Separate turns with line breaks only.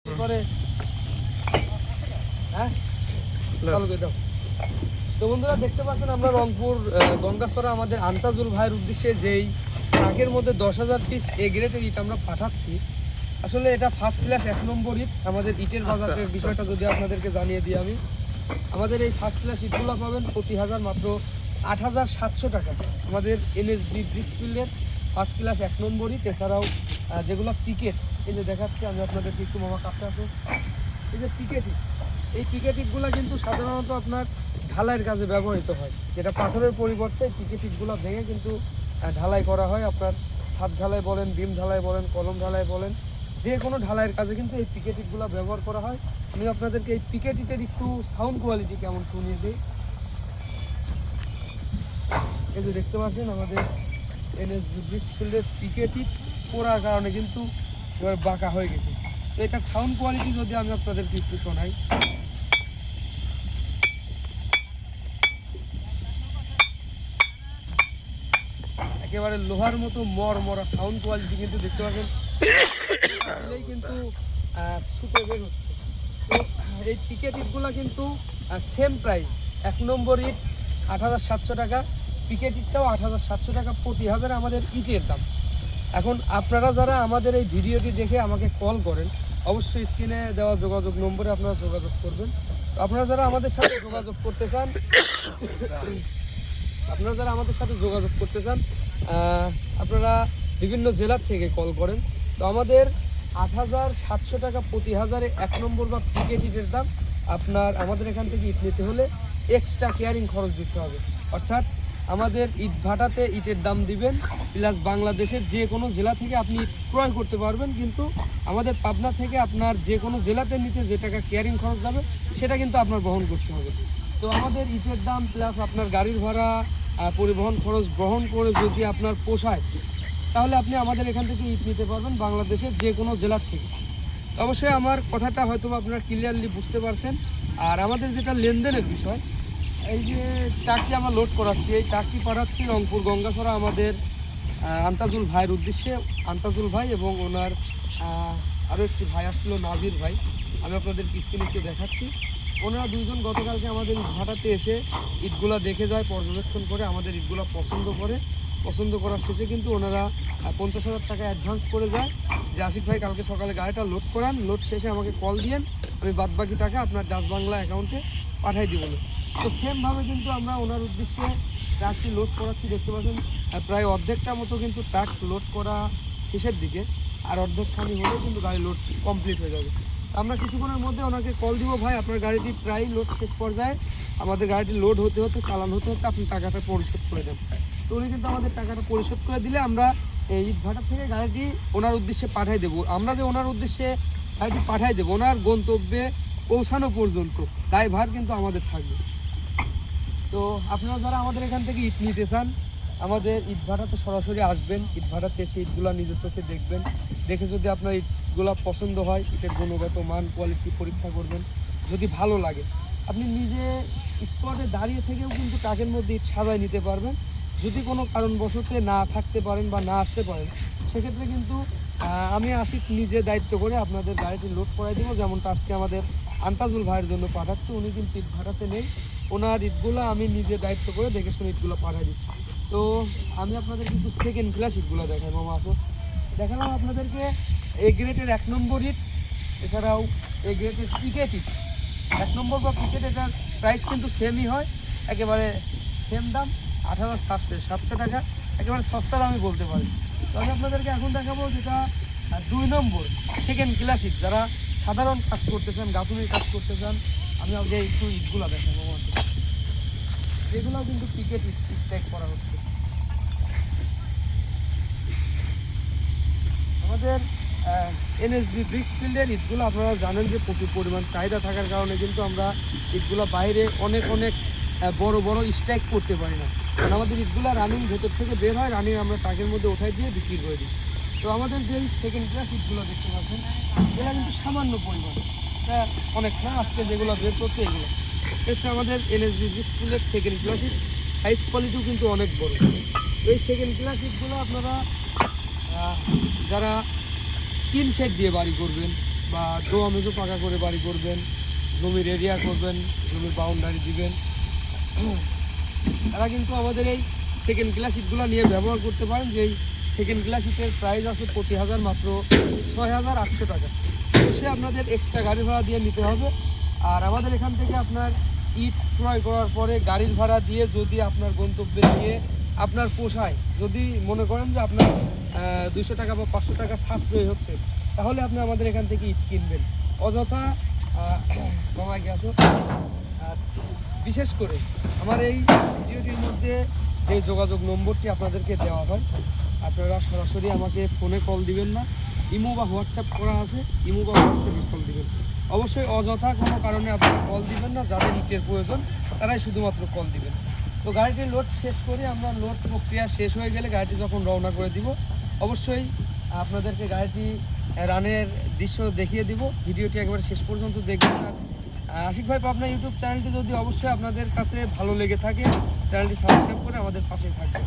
পরে হ্যাঁ চালু করে দাও। তো বন্ধুরা দেখতে পাচ্ছেন আমরা রংপুর গঙ্গাছড়া আমাদের আন্তাজুল ভাইয়ের উদ্দেশ্যে যেই ট্রাকের মধ্যে 10,000 পিস এ গ্রেডের ইট আমরা পাঠাচ্ছি। আসলে এটা ফার্স্ট ক্লাস 1 নম্বর ইট। আমাদের ইটের বাজারের বিষয়টা যদি আপনাদেরকে জানিয়ে দিই আমি, আমাদের এই ফার্স্ট ক্লাস ইটগুলো পাবেন প্রতি হাজার মাত্র 8,700 টাকা। আমাদের এনএসবি ব্রিক্সফিল্ডের ফার্স্ট ক্লাস 1 নম্বর ইট। এছাড়াও যেগুলো পিকেট, এই যে দেখাচ্ছি আমি আপনাদেরকে একটু মামা কাপটা আছে, এই যে পিকেট ইট, এই পিকেট ইটগুলো কিন্তু সাধারণত আপনার ঢালাইয়ের কাজে ব্যবহৃত হয়, যেটা পাথরের পরিবর্তে পিকেট ইটগুলো ভেঙে কিন্তু ঢালাই করা হয়। আপনার ছাদ ঢালাই বলেন, বিম ঢালাই বলেন, কলম ঢালাই বলেন, যে কোনো ঢালাইয়ের কাজে কিন্তু এই পিকেট ইটগুলো ব্যবহার করা হয়। আমি আপনাদেরকে এই পিকেট ইটের একটু সাউন্ড কোয়ালিটি কেমন শুনিয়ে দিই। এই যে দেখতে পাচ্ছেন আমাদের এনএসবি ব্রিক্সফিল্ডের পিকেট ইট পোড়ার কারণে কিন্তু এবার বাঁকা হয়ে গেছে। তো এটার সাউন্ড কোয়ালিটি যদি আমি আপনাদেরকে একটু শোনাই, একেবারে লোহার মতো মরা সাউন্ড কোয়ালিটি কিন্তু দেখতে পাচ্ছেন, কিন্তু সুতো বের হচ্ছে। তো এই পিকেট ইটগুলো কিন্তু সেম প্রাইস, 1 নম্বর ইট 8,700 টাকা, পিকেট ইটটাও 8,700 টাকা প্রতি হাজার আমাদের ইটের দাম। এখন আপনারা যারা আমাদের এই ভিডিওটি দেখে আমাকে কল করেন, অবশ্যই স্ক্রিনে দেওয়া যোগাযোগ নম্বরে আপনারা যোগাযোগ করবেন। তো আপনারা যারা আমাদের সাথে যোগাযোগ করতে চান, আপনারা বিভিন্ন জেলার থেকে কল করেন। তো আমাদের 8,700 টাকা প্রতি হাজারে 1 নম্বর বা পিকেট ইটের দাম। আপনার আমাদের এখান থেকে ইট নিতে হলে এক্সট্রা কেয়ারিং খরচ দিতে হবে, অর্থাৎ আমাদের ইট ভাটাতে ইটের দাম দিবেন, প্লাস বাংলাদেশের যে কোনো জেলা থেকে আপনি ক্রয় করতে পারবেন, কিন্তু আমাদের পাবনা থেকে আপনার যে কোনো জেলাতে নিতে যে টাকা কেয়ারিং খরচ যাবে সেটা কিন্তু আপনার বহন করতে হবে। তো আমাদের ইটের দাম প্লাস আপনার গাড়ির ভাড়া, পরিবহন খরচ বহন করে যদি আপনার পোষায়, তাহলে আপনি আমাদের এখান থেকে ইট নিতে পারবেন বাংলাদেশের যে কোনো জেলার থেকে। অবশ্যই আমার কথাটা হয়তো আপনারা ক্লিয়ারলি বুঝতে পারছেন। আর আমাদের যেটা লেনদেনের বিষয়, এই যে ট্রাকটি আমরা লোড করাচ্ছি, এই ট্রাকটি পাঠাচ্ছি রংপুর গঙ্গাছড়া আমাদের আন্তাজুল ভাইয়ের উদ্দেশ্যে। আন্তাজুল ভাই এবং ওনার আরও একটি ভাই আসছিল, নাজির ভাই, আমি আপনাদের স্ক্রিনে একটু দেখাচ্ছি। ওনারা দুইজন গতকালকে আমাদের ইট ভাটাতে এসে ইটগুলা দেখে যায়, পর্যবেক্ষণ করে আমাদের ইটগুলা পছন্দ করার শেষে কিন্তু ওনারা 50,000 টাকা অ্যাডভান্স করে যায়, যে আশিক ভাই কালকে সকালে গাড়িটা লোড করান, লোড শেষে আমাকে কল দিয়েন, আমি বাদবাকি টাকা আপনার ডাচ বাংলা অ্যাকাউন্টে পাঠাই দিব। তো সেমভাবে কিন্তু আমরা ওনার উদ্দেশ্যে ট্রাকটি লোড করাচ্ছি। দেখতে পাচ্ছেন প্রায় অর্ধেকটা মতো কিন্তু ট্রাক লোড করা শেষের দিকে, আর অর্ধেকখানি হলেও কিন্তু গাড়ি লোড কমপ্লিট হয়ে যাবে। আমরা কিছুক্ষণের মধ্যে ওনাকে কল দিব, ভাই আপনার গাড়িটি প্রায় লোড শেষ পর্যায়ে, আমাদের গাড়িটি লোড হতে চালান হতে আপনি টাকাটা পরিশোধ করে দেন। তো উনি কিন্তু আমাদের টাকাটা পরিশোধ করে দিলে আমরা এই ইট ভাটা থেকে গাড়িটি ওনার উদ্দেশ্যে পাঠাই দেবো। আমরা যে ওনার উদ্দেশ্যে গাড়িটি পাঠাই দেবো, ওনার গন্তব্যে পৌঁছানো পর্যন্ত দায়ভার কিন্তু আমাদের থাকবে। তো আপনারা যারা আমাদের এখান থেকে ইট নিতে চান, আমাদের ইট ভাটাতে সরাসরি আসবেন, ইট ভাটাতে এসে ইটগুলো নিজের চোখে দেখবেন, দেখে যদি আপনার ইটগুলো পছন্দ হয়, ইটের গুণগত মান কোয়ালিটি পরীক্ষা করবেন, যদি ভালো লাগে আপনি নিজে স্পটে দাঁড়িয়ে থেকেও কিন্তু ট্রাকের মধ্যে ইট সাজায় নিতে পারবেন। যদি কোনো কারণবশত না থাকতে পারেন বা না আসতে পারেন, সেক্ষেত্রে কিন্তু আমি আশিক নিজে দায়িত্ব করে আপনাদের গাড়িটি লোড করাই দেবো। যেমনটা আজকে আমাদের আন্তাজুল ভাইয়ের জন্য পাঠাচ্ছি, উনি কিন্তু ইট ভাটাতে নেই, ওনার ইটগুলো আমি নিজে দায়িত্ব করে দেখে শুনে ইটগুলো পাঠিয়ে দিচ্ছি। তো আমি আপনাদের কিন্তু সেকেন্ড ক্লাস ইটগুলো দেখাই মামা, আসো দেখালাম আপনাদেরকে এ গ্রেডের 1 নম্বর ইট, এছাড়াও এ গ্রেডের পিকেট ইট 1 নম্বর বা পিকেট, এটার প্রাইস কিন্তু সেমই হয়, একেবারে সেম দাম 8,700 টাকা, একেবারে সস্তা দামই বলতে পারি। তো আমি আপনাদেরকে এখন দেখাবো যেটা 2 নম্বর সেকেন্ড ক্লাস ইট। যারা সাধারণ কাজ করতে চান, গাঁথুনির কাজ করতে চান, আমি আগে একটু ইটগুলো দেখাবো। এগুলোও কিন্তু পিকেট ইট স্ট্যাক করা হচ্ছে। আমাদের এনএসবি ব্রিক্সফিল্ডের ইটগুলো আপনারা জানেন যে প্রচুর পরিমাণ চাহিদা থাকার কারণে কিন্তু আমরা ইটগুলো বাইরে অনেক বড় স্ট্যাক করতে পারি না, কারণ আমাদের ইটগুলো রানিং ভেতর থেকে বের হয়, রানিং আমরা ট্রাকের মধ্যে ওঠাই দিয়ে বিক্রি করে দিই। তো আমাদের যেই সেকেন্ড ক্লাস ইটগুলো দেখতে পাচ্ছেন, এগুলো কিন্তু সামান্য পরিমাণ, অনেক না, আজকে যেগুলো বের করছে এগুলো হচ্ছে আমাদের এনএসবি ব্রিক্সফিল্ডের সেকেন্ড ক্লাস ইট। সাইজ কোয়ালিটিও কিন্তু অনেক বড়। এই সেকেন্ড ক্লাস ইটগুলো আপনারা যারা 3 সেট দিয়ে বাড়ি করবেন, বা ডোয়া মেজো পাকা করে বাড়ি করবেন, জমির এরিয়া করবেন, জমির বাউন্ডারি দিবেন, তারা কিন্তু আমাদের এই সেকেন্ড ক্লাস ইটগুলো নিয়ে ব্যবহার করতে পারেন। যে এই সেকেন্ড ক্লাস ইটের প্রাইস আছে প্রতি হাজার মাত্র 6,800 টাকা। অবশ্যই আপনাদের এক্সট্রা গাড়ি ভাড়া দিয়ে নিতে হবে। আর আমাদের এখান থেকে আপনার ইট ক্রয় করার পরে গাড়ির ভাড়া দিয়ে যদি আপনার গন্তব্যে নিয়ে আপনার পোষায়, যদি মনে করেন যে আপনার 200 টাকা বা 500 টাকা সাশ্রয় হচ্ছে, তাহলে আপনি আমাদের এখান থেকে ইট কিনবেন। অযথা মামাকে আসো। আর বিশেষ করে আমার এই ভিডিওটির মধ্যে যে যোগাযোগ নম্বরটি আপনাদেরকে দেওয়া হয়, আপনারা সরাসরি আমাকে ফোনে কল দিবেন না, ইমো বা হোয়াটসঅ্যাপ করা আছে, ইমো বা হোয়াটসঅ্যাপে কল দিবেন। অবশ্যই অযথা কোনো কারণে আপনি কল দিবেন না, যাদের ইটের প্রয়োজন তারাই শুধুমাত্র কল দিবেন। তো গাড়িটির লোড শেষ করে আমরা লোড প্রক্রিয়া শেষ হয়ে গেলে গাড়িটি যখন রওনা করে দিব, অবশ্যই আপনাদেরকে গাড়িটি রানের দৃশ্য দেখিয়ে দিব। ভিডিওটি একবারে শেষ পর্যন্ত দেখবেন। আর আশিক ভাই পাবনা ইউটিউব চ্যানেলটি যদি অবশ্যই আপনাদের কাছে ভালো লেগে থাকে, চ্যানেলটি সাবস্ক্রাইব করে আমাদের পাশে থাকবেন।